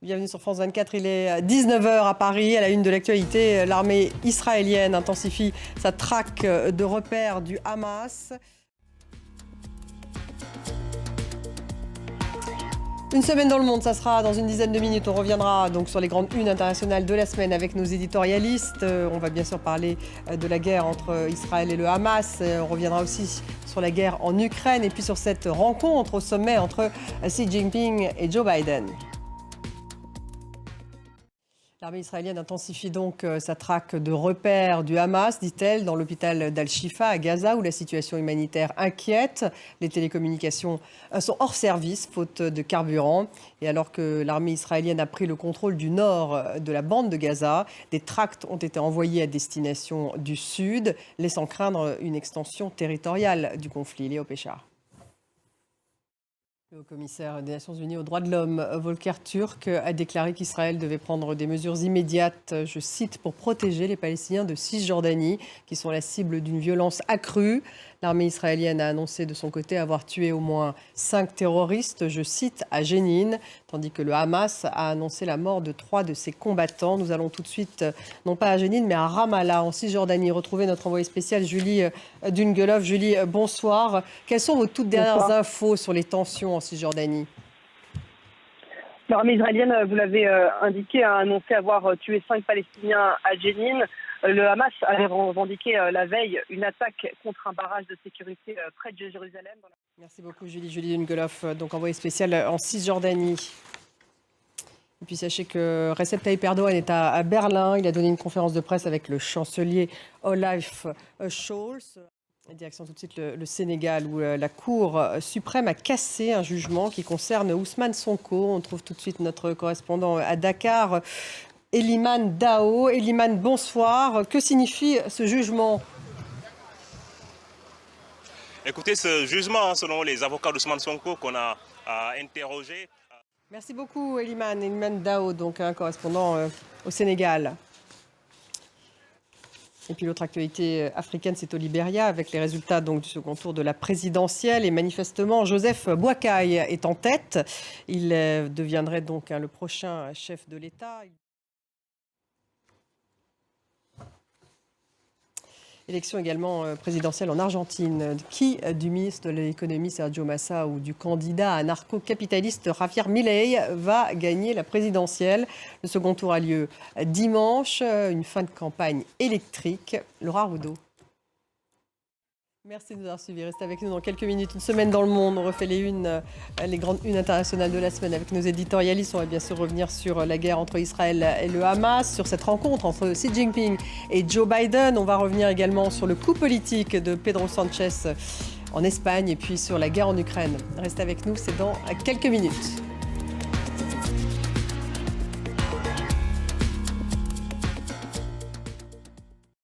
Bienvenue sur France 24, il est 19 h à Paris. À la une de l'actualité, l'armée israélienne intensifie sa traque de repères du Hamas. Une semaine dans le monde, ça sera dans une dizaine de minutes. On reviendra donc sur les grandes unes internationales de la semaine avec nos éditorialistes. On va bien sûr parler de la guerre entre Israël et le Hamas. On reviendra aussi sur la guerre en Ukraine et puis sur cette rencontre au sommet entre Xi Jinping et Joe Biden. L'armée israélienne intensifie donc sa traque de repères du Hamas, dit-elle, dans l'hôpital d'Al-Shifa à Gaza, où la situation humanitaire inquiète. Les télécommunications sont hors service, faute de carburant. Et alors que l'armée israélienne a pris le contrôle du nord de la bande de Gaza, des tracts ont été envoyés à destination du sud, laissant craindre une extension territoriale du conflit. Léo Péchard. Le haut-commissaire des Nations Unies aux droits de l'homme, Volker Turk, a déclaré qu'Israël devait prendre des mesures immédiates, je cite, pour protéger les Palestiniens de Cisjordanie, qui sont la cible d'une violence accrue. L'armée israélienne a annoncé de son côté avoir tué au moins 5 terroristes, je cite, à Jénine, tandis que le Hamas a annoncé la mort de 3 de ses combattants. Nous allons tout de suite, non pas à Jénine, mais à Ramallah, en Cisjordanie, retrouver notre envoyée spéciale Julie Dungelov. Julie, bonsoir. Quelles sont vos toutes dernières infos sur les tensions en Cisjordanie? L'armée israélienne, vous l'avez indiqué, a annoncé avoir tué 5 Palestiniens à Jénine. Le Hamas avait revendiqué la veille une attaque contre un barrage de sécurité près de Jérusalem. Merci beaucoup Julie Dungelov, donc envoyée spéciale en Cisjordanie. Et puis sachez que Recep Tayyip Erdogan est à Berlin. Il a donné une conférence de presse avec le chancelier Olaf Scholz. Direction tout de suite le Sénégal, où la Cour suprême a cassé un jugement qui concerne Ousmane Sonko. On trouve tout de suite notre correspondant à Dakar, Elimane Dao. Elimane, bonsoir. Que signifie ce jugement? Écoutez, ce jugement, selon les avocats d'Ousmane Sonko qu'on a interrogé. Merci beaucoup, Elimane Dao, donc un correspondant au Sénégal. Et puis l'autre actualité africaine, c'est au Libéria, avec les résultats donc, du second tour de la présidentielle. Et manifestement, Joseph Boakai est en tête. Il deviendrait donc le prochain chef de l'État. Élection également présidentielle en Argentine. Qui du ministre de l'économie Sergio Massa ou du candidat anarcho-capitaliste Javier Milei va gagner la présidentielle? Le second tour a lieu dimanche, une fin de campagne électrique. Laura Roudot. Merci de nous avoir suivis. Restez avec nous dans quelques minutes. Une semaine dans le monde. On refait les grandes unes internationales de la semaine avec nos éditorialistes. On va bien sûr revenir sur la guerre entre Israël et le Hamas, sur cette rencontre entre Xi Jinping et Joe Biden. On va revenir également sur le coup politique de Pedro Sanchez en Espagne et puis sur la guerre en Ukraine. Restez avec nous, c'est dans quelques minutes.